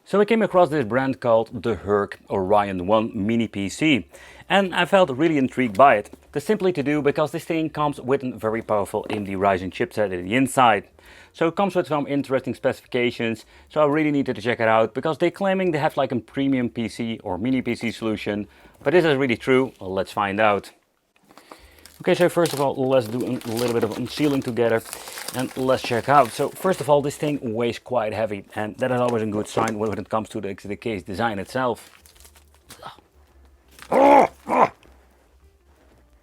So I came across this brand called the Herk Orion 1 mini PC, and I felt really intrigued by it. That's simply to do because this thing comes with a very powerful AMD Ryzen chipset in the inside. So it comes with some interesting specifications, so I really needed to check it out because they're claiming they have like a premium PC or mini PC solution, but is this really true? Well, let's find out. Okay, so first of all, let's do a little bit of unsealing together and let's check out. So first of all, this thing weighs quite heavy, and that is always a good sign when it comes to the case design itself.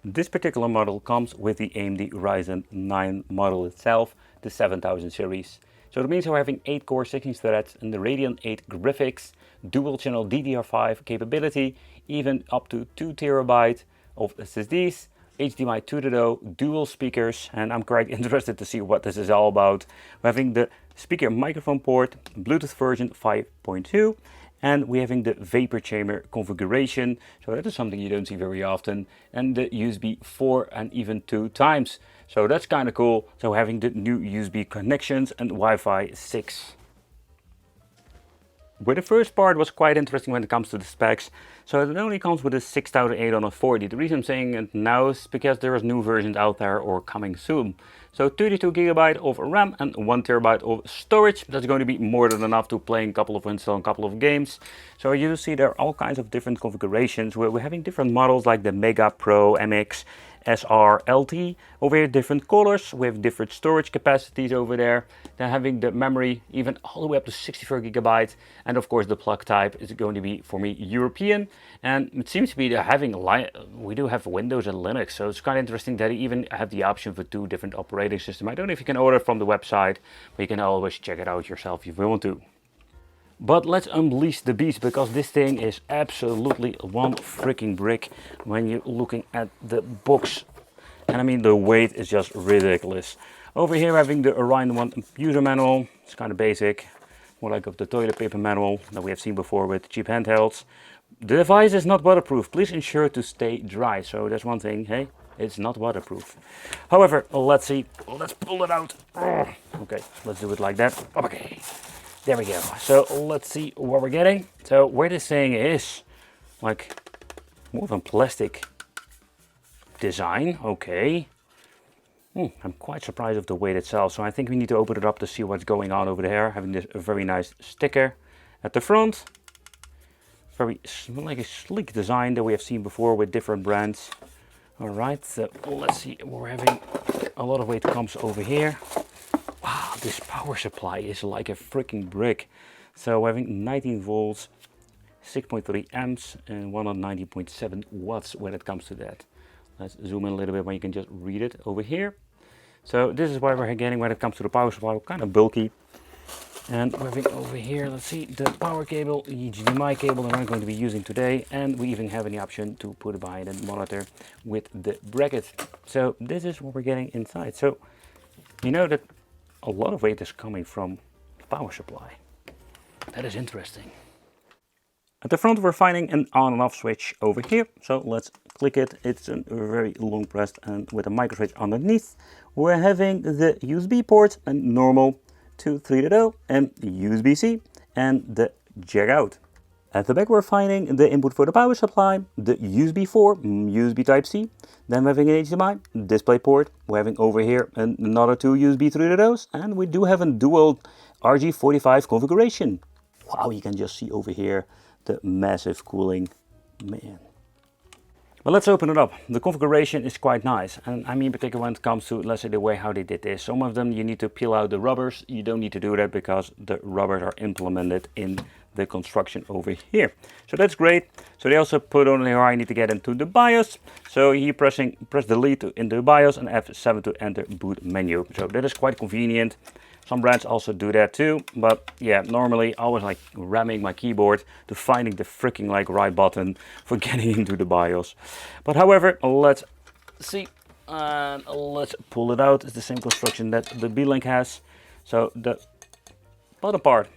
This particular model comes with the AMD Ryzen 9 model itself, the 7000 series. So that means we're having 8 core 16 threads and the Radeon 8 graphics, dual channel DDR5 capability, even up to 2 TB of SSDs, HDMI 2.0, dual speakers, and I'm quite interested to see what this is all about. We're having the speaker microphone port, Bluetooth version 5.2, and we're having the vapor chamber configuration, so that is something you don't see very often, and the USB 4 and even 2 times. So that's kind of cool. So having the new USB connections and Wi-Fi 6. But the first part was quite interesting when it comes to the specs. So it only comes with a 6840. The reason I'm saying it now is because there is new versions out there or coming soon. So 32 GB of RAM and 1 TB of storage. That's going to be more than enough to play a couple of games. So you see there are all kinds of different configurations where we're having different models like the Mega Pro, MX, SR, LT. Over here different colors, we have different storage capacities over there. Then having the memory even all the way up to 64 GB, and of course the plug type is going to be for me European, and it seems to be having we do have Windows and Linux, so it's kind of interesting that you even have the option for 2 different operating systems. I don't know if you can order from the website, but you can always check it out yourself if you want to. But let's unleash the beast, because this thing is absolutely one freaking brick when you're looking at the box. And I mean, the weight is just ridiculous. Over here having the Orion 1 user manual. It's kind of basic, more like of the toilet paper manual that we have seen before with cheap handhelds. The device is not waterproof. Please ensure to stay dry. So that's one thing, hey, it's not waterproof. However, let's see, let's pull it out. Okay, let's do it like that. Okay. There we go. So let's see what we're getting. So where this thing is, like more of a plastic design. Okay. I'm quite surprised of the weight itself. So I think we need to open it up to see what's going on over there. Having this very nice sticker at the front. Very like a sleek design that we have seen before with different brands. All right. So let's see. We're having a lot of weight comes over here. Wow, this power supply is like a freaking brick. So we're having 19 volts, 6.3 amps and 190.7 watts when it comes to that. Let's zoom in a little bit where you can just read it over here. So this is what we're getting when it comes to the power supply, kind of bulky. And we're having over here, let's see, the power cable, HDMI cable that I'm going to be using today. And we even have the option to put it behind the monitor with the bracket. So this is what we're getting inside. So you know that a lot of weight is coming from the power supply. That is interesting. At the front we're finding an on and off switch over here. So let's click it. It's a very long press and with a micro switch underneath. We're having the USB port, a normal to 3.0 and USB-C and the jack out. At the back we're finding the input for the power supply, the USB 4, USB Type-C, then we're having an HDMI, display port, we're having over here another 2 USB 3.0s, and we do have a dual RG45 configuration. Wow, you can just see over here the massive cooling, man. But let's open it up. The configuration is quite nice, and I mean particularly when it comes to, let's say, the way how they did this. Some of them you need to peel out the rubbers. You don't need to do that because the rubbers are implemented in the construction over here. So that's great. So they also put on here I need to get into the BIOS. So here press delete to into BIOS and F7 to enter boot menu. So that is quite convenient. Some brands also do that too, but yeah, normally I was like ramming my keyboard to finding the freaking like right button for getting into the BIOS. But however, let's see, and let's pull it out. It's the same construction that the B-Link has. So the bottom part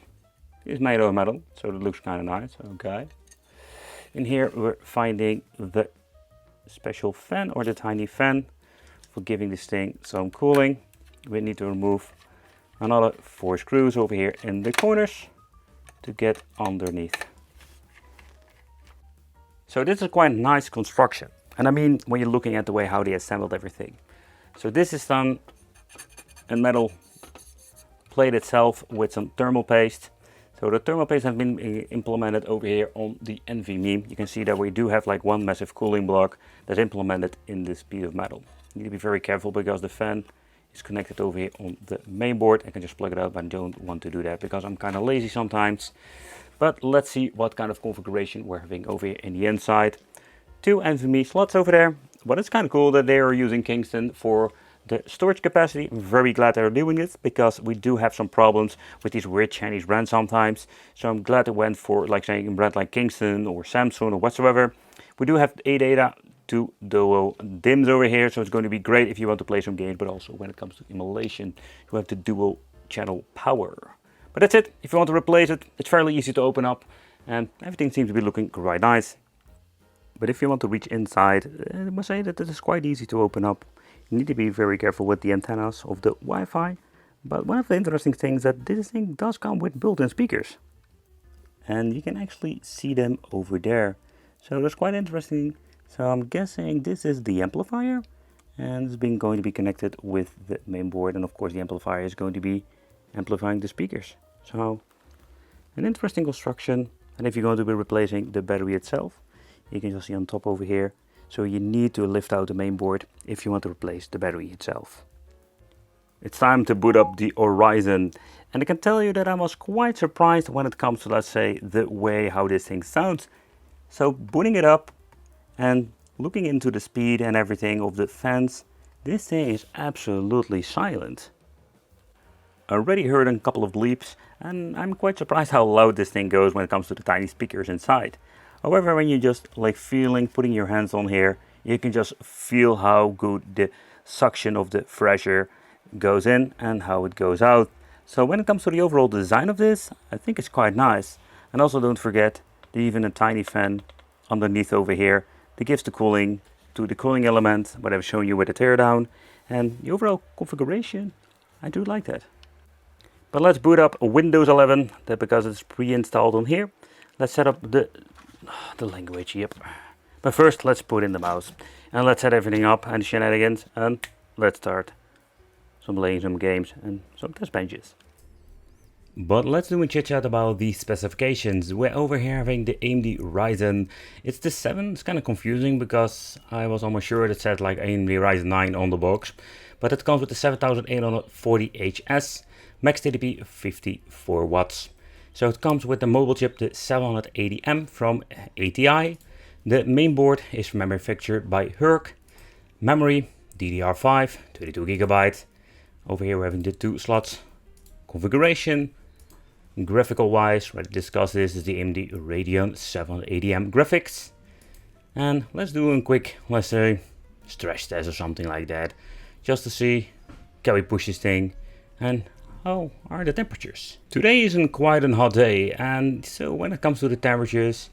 is made of metal, so it looks kind of nice. Okay. In here we're finding the special fan or the tiny fan for giving this thing some cooling. We need to remove another 4 screws over here in the corners to get underneath. So this is quite a nice construction. And I mean, when you're looking at the way how they assembled everything. So this is done in metal plate itself with some thermal paste. So the thermal paste has been implemented over here on the NVMe. You can see that we do have like one massive cooling block that's implemented in this piece of metal. You need to be very careful because the fan is connected over here on the main board. I can just plug it up, but I don't want to do that because I'm kind of lazy sometimes. But let's see what kind of configuration we're having over here in the inside. 2 NVMe slots over there. But it's kind of cool that they are using Kingston for the storage capacity. I'm very glad they're doing it because we do have some problems with these weird Chinese brands sometimes. So I'm glad they went for like saying a brand like Kingston or Samsung or whatsoever. We do have ADATA 2 dual DIMMs over here, so it's going to be great if you want to play some games, but also when it comes to emulation, you have the dual channel power. But that's it. If you want to replace it, it's fairly easy to open up and everything seems to be looking quite nice. But if you want to reach inside, I must say that it is quite easy to open up. You need to be very careful with the antennas of the Wi-Fi. But one of the interesting things is that this thing does come with built-in speakers. And you can actually see them over there. So that's quite interesting. So I'm guessing this is the amplifier. And it's going to be connected with the main board. And of course the amplifier is going to be amplifying the speakers. So an interesting construction. And if you're going to be replacing the battery itself, you can just see on top over here. So you need to lift out the main board if you want to replace the battery itself. It's time to boot up the Horizon. And I can tell you that I was quite surprised when it comes to, let's say, the way how this thing sounds. So booting it up and looking into the speed and everything of the fans, this thing is absolutely silent. I already heard a couple of bleeps and I'm quite surprised how loud this thing goes when it comes to the tiny speakers inside. However, when you just like putting your hands on here, you can just feel how good the suction of the fresher goes in and how it goes out. So when it comes to the overall design of this, I think it's quite nice. And also don't forget, there's even a tiny fan underneath over here that gives the cooling to the cooling element, what I've shown you with the teardown. And the overall configuration, I do like that. But let's boot up Windows 11, that because it's pre-installed on here. Let's set up the language, yep. But first let's put in the mouse and let's set everything up and shenanigans and let's start playing some games and some test benches. But let's do a chit chat about the specifications. We're over here having the AMD Ryzen. It's the 7, it's kind of confusing because I was almost sure it said like AMD Ryzen 9 on the box. But it comes with the 7840HS, max TDP 54 watts. So it comes with the mobile chip, the 780M from ATI. The main board is manufactured by Herk. Memory, DDR5, 32GB. Over here we're having the 2 slots. Configuration, graphical wise, ready to discuss this, is the AMD Radeon 780M graphics. And let's do a quick, let's say, stress test or something like that. Just to see, can we push this thing and how are the temperatures? Today isn't quite a hot day, and so when it comes to the temperatures,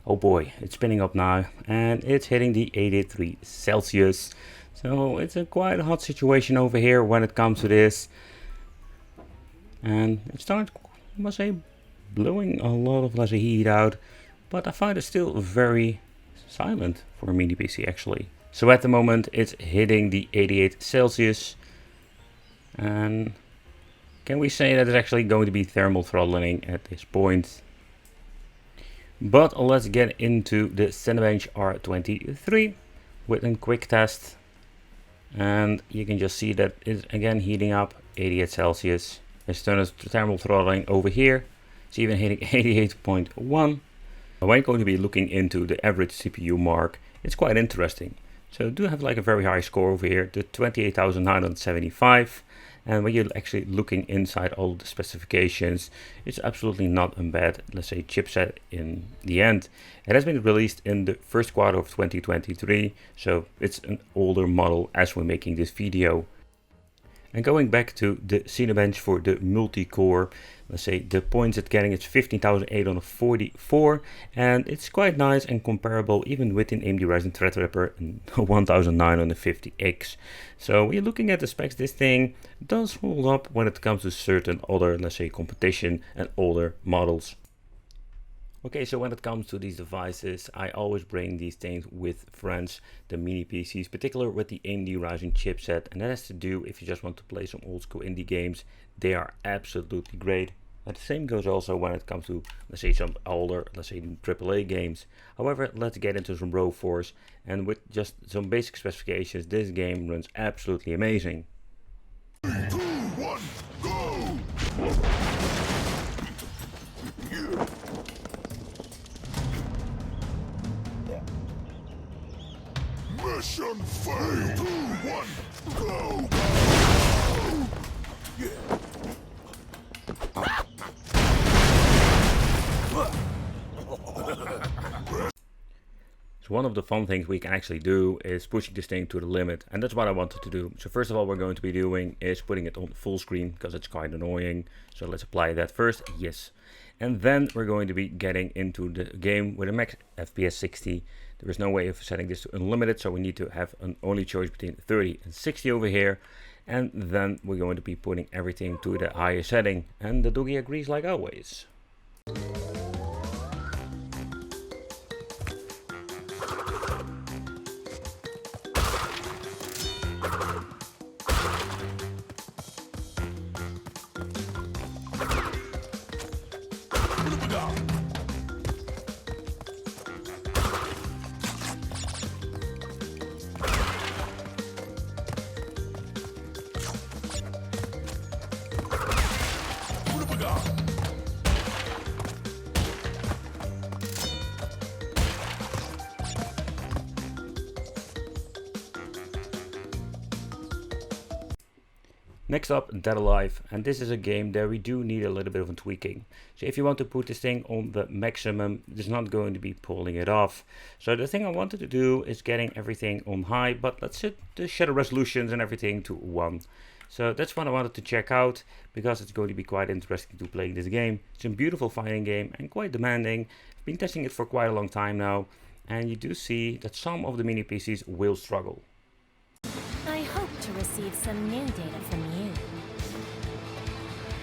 oh boy, it's spinning up now and it's hitting the 83 Celsius. So it's a quite hot situation over here when it comes to this. And it started, I must say, blowing a lot of, let's say, heat out, but I find it still very silent for a mini PC actually. So at the moment it's hitting the 88 Celsius. And can we say that it's actually going to be thermal throttling at this point? But let's get into the Cinebench R23 with a quick test. And you can just see that it's again heating up 88 Celsius. It's turned thermal throttling over here. It's even hitting 88.1. When you're going to be looking into the average CPU mark, it's quite interesting. So I do have like a very high score over here, the 28,975. And when you're actually looking inside all the specifications, it's absolutely not a bad, let's say, chipset in the end. It has been released in the first quarter of 2023, so it's an older model as we're making this video. And going back to the Cinebench for the multi-core, let's say the points it's getting is 15,844, and it's quite nice and comparable even within AMD Ryzen Threadripper and 1950X. So we're looking at the specs, this thing does hold up when it comes to certain other, let's say, competition and older models. Okay, so when it comes to these devices, I always bring these things with friends, the mini PCs, particularly with the AMD Ryzen chipset, and that has to do if you just want to play some old school indie games. They are absolutely great. And the same goes also when it comes to, let's say, some older, let's say, AAA games. However, let's get into some raw force, and with just some basic specifications, this game runs absolutely amazing. 3, 2, 1, go! Mission failed! 2, 1, go! So one of the fun things we can actually do is pushing this thing to the limit, and that's what I wanted to do. So first of all, we're going to be doing is putting it on full screen because it's quite annoying. So let's apply that first, yes. And then we're going to be getting into the game with a max FPS 60. There is no way of setting this to unlimited, so we need to have an only choice between 30 and 60 over here. And then we're going to be putting everything to the highest setting, and the doggy agrees like always. Next up, Dead Alive, and this is a game that we do need a little bit of a tweaking. So if you want to put this thing on the maximum, it's not going to be pulling it off. So the thing I wanted to do is getting everything on high, but let's set the shutter resolutions and everything to 1. So that's what I wanted to check out, because it's going to be quite interesting to play this game. It's a beautiful fighting game and quite demanding. I've been testing it for quite a long time now, and you do see that some of the mini PCs will struggle. I hope to receive some new data from you.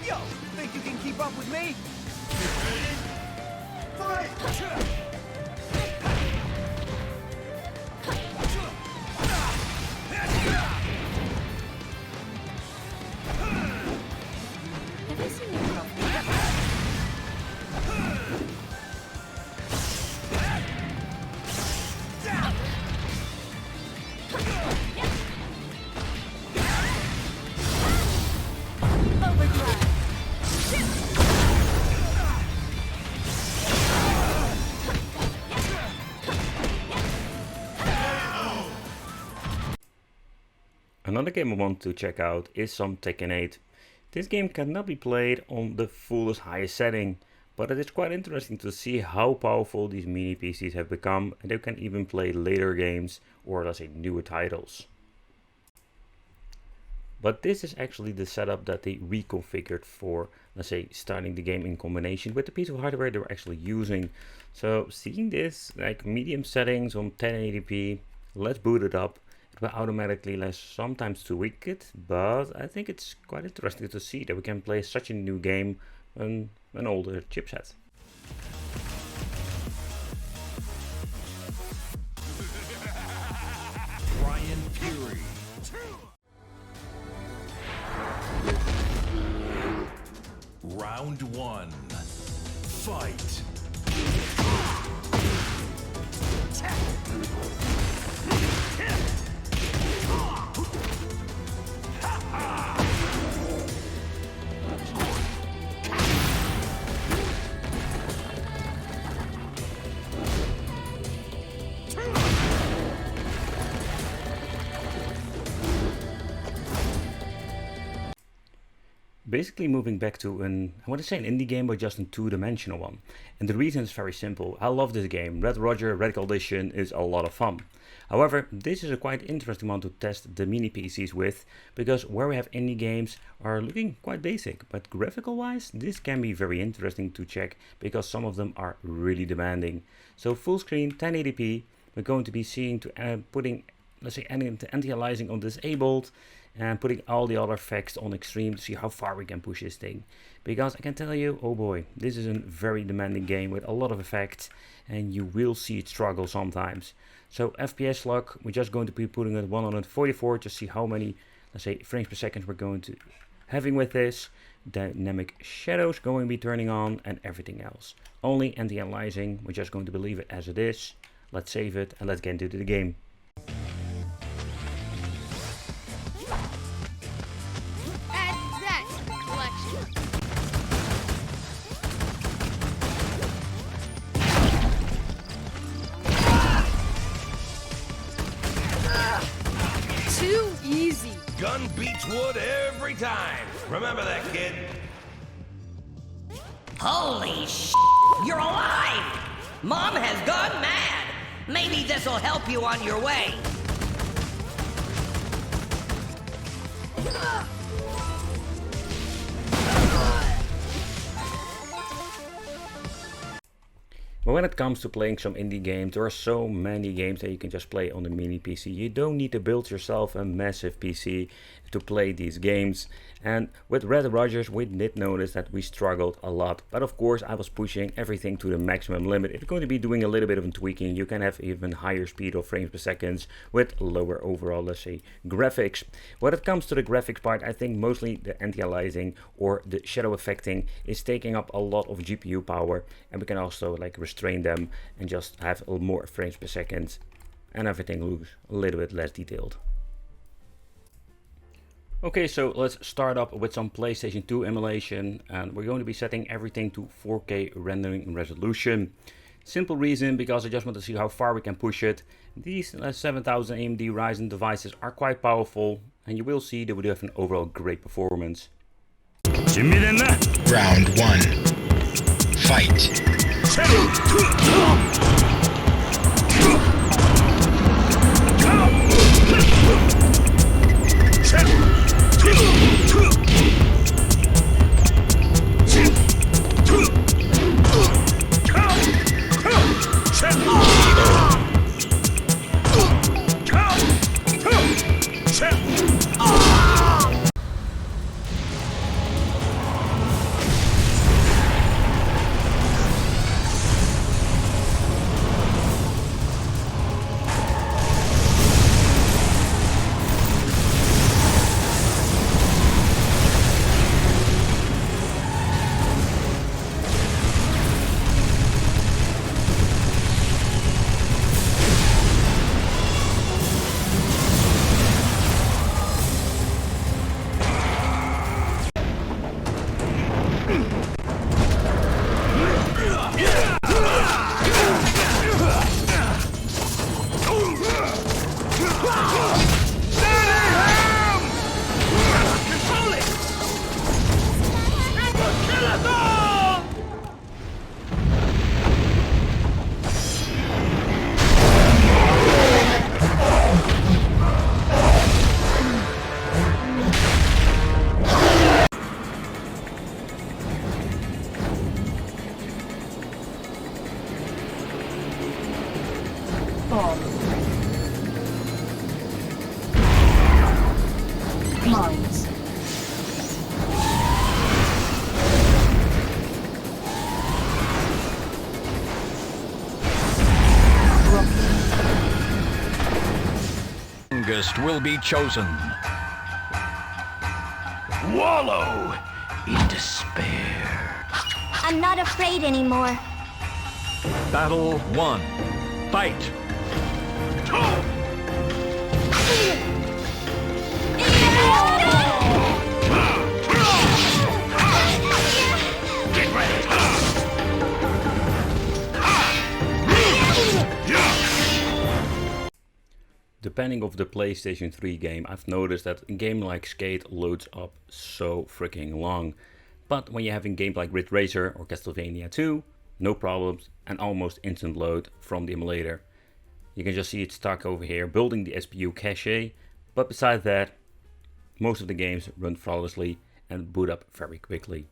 Yo, think you can keep up with me? Fight! Have you seen your girlfriend? Another game I want to check out is some Tekken 8. This game cannot be played on the fullest highest setting, but it is quite interesting to see how powerful these mini PCs have become, and they can even play later games or, let's say, newer titles. But this is actually the setup that they reconfigured for, let's say, starting the game in combination with the piece of hardware they were actually using. So seeing this, like medium settings on 1080p, let's boot it up. It will automatically less sometimes to tweak it, but I think it's quite interesting to see that we can play such a new game on an older chipset. Ryan Fury. Round 1. Fight. basically moving back to I want to say an indie game, but just a two-dimensional one. And the reason is very simple. I love this game. Red Roger Radical Edition is a lot of fun. However, this is a quite interesting one to test the mini PCs with, because where we have indie games are looking quite basic, but graphical wise this can be very interesting to check, because some of them are really demanding. So full screen 1080p, we're going to be seeing to putting, let's say, anti-aliasing on disabled, and putting all the other effects on extreme to see how far we can push this thing. Because I can tell you, oh boy, this is a very demanding game with a lot of effects, and you will see it struggle sometimes. So FPS lock, we're just going to be putting it 144 to see how many, let's say, frames per second we're going to having with this. Dynamic shadows going to be turning on, and everything else. Only anti-aliasing, we're just going to leave it as it is. Let's save it and let's get into the game. Too easy. Gun beats wood every time. Remember that, kid. Holy sh! You're alive! Mom has gone mad! Maybe this'll help you on your way. But when it comes to playing some indie games, there are so many games that you can just play on the mini PC. You don't need to build yourself a massive PC to play these games. And with Red Rogers, we did notice that we struggled a lot. But of course, I was pushing everything to the maximum limit. It's going to be doing a little bit of tweaking. You can have even higher speed of frames per second with lower overall, let's say, graphics. When it comes to the graphics part, I think mostly the anti-aliasing or the shadow affecting is taking up a lot of GPU power. And we can also like restrain them and just have more frames per second. And everything looks a little bit less detailed. Okay, so let's start up with some PlayStation 2 emulation, and we're going to be setting everything to 4K rendering resolution. Simple reason, because I just want to see how far we can push it. These 7000 AMD Ryzen devices are quite powerful, and you will see that we do have an overall great performance. Round 1. Fight. Mines. Youngest will be chosen. Wallow in despair. I'm not afraid anymore. Battle 1. Fight! Get ready. The depending on the PlayStation 3 game, I've noticed that a game like Skate loads up so freaking long. But when you're having games like Ridge Racer or Castlevania 2, no problems and almost instant load from the emulator. You can just see it stuck over here building the SPU cache, but besides that, most of the games run flawlessly and boot up very quickly.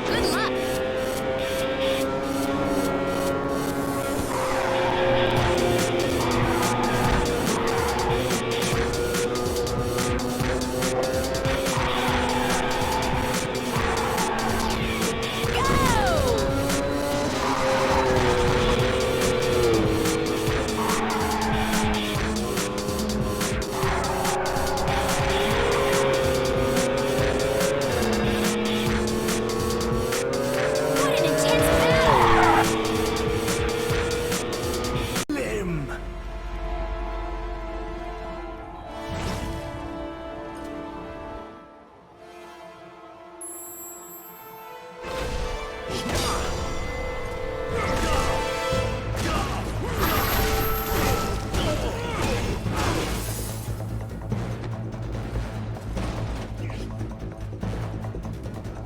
Good luck. What an intense battle! Limb.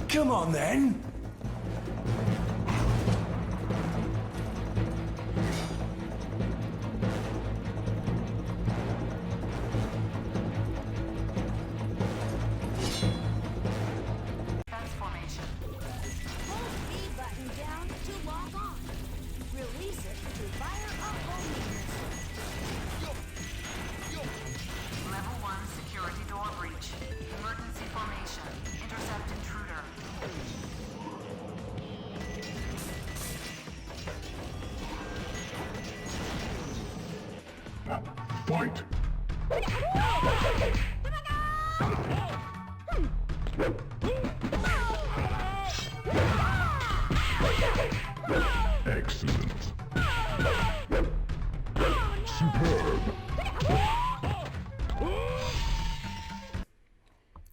Come on then. Transformation. Hold B button down to lock on. Release it to fire up homing missile. Level 1 security door breach. Emergency formation. Intercept intruder. Fight. Excellent. Superb.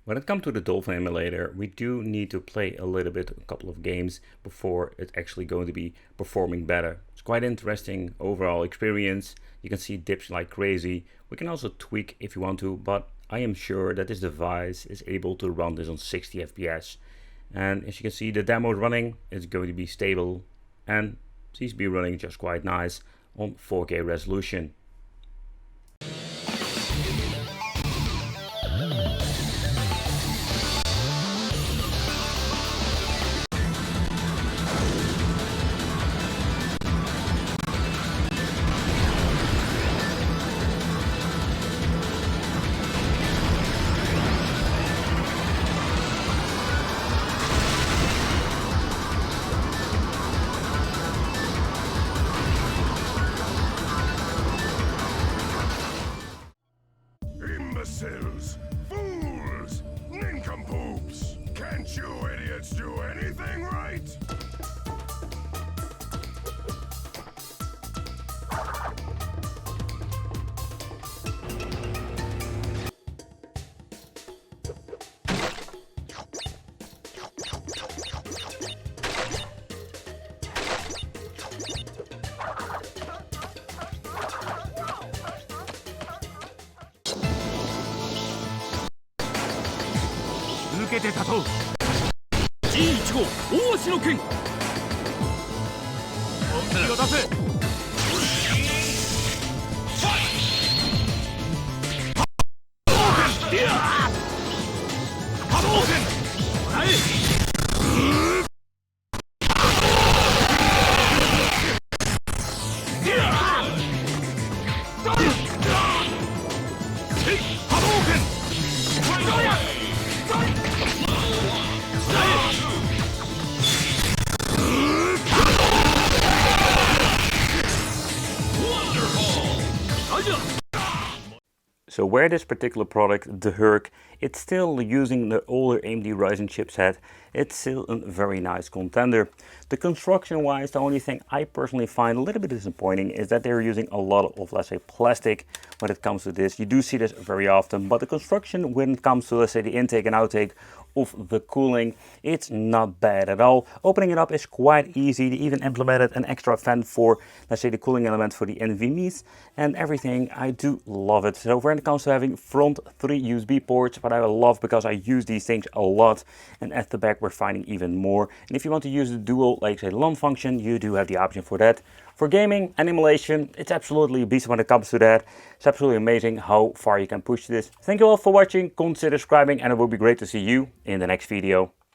When it comes to the Dolphin emulator, we do need to play a little bit, a couple of games before it's actually going to be performing better. It's quite interesting overall experience. You can see dips like crazy. We can also tweak if you want to, but I am sure that this device is able to run this on 60 FPS. And as you can see, the demo is running, it's going to be stable and seems to be running just quite nice on 4K resolution. Imbeciles! Fools! Nincompoops! Can't you idiots do anything right? So where this particular product, the Herk, it's still using the older AMD Ryzen chipset, it's still a very nice contender. The construction wise, the only thing I personally find a little bit disappointing is that they're using a lot of, let's say, plastic when it comes to this. You do see this very often, but the construction when it comes to, let's say, the intake and outtake of the cooling. It's not bad at all. Opening it up is quite easy. They even implemented an extra vent for, let's say, the cooling element for the NVMe's and everything. I do love it. So when it comes to having front 3 USB ports, what I love because I use these things a lot, and at the back we're finding even more. And if you want to use the dual, like say, LAN function, you do have the option for that. For gaming and emulation, it's absolutely a beast when it comes to that. It's absolutely amazing how far you can push this. Thank you all for watching, consider subscribing, and it will be great to see you in the next video.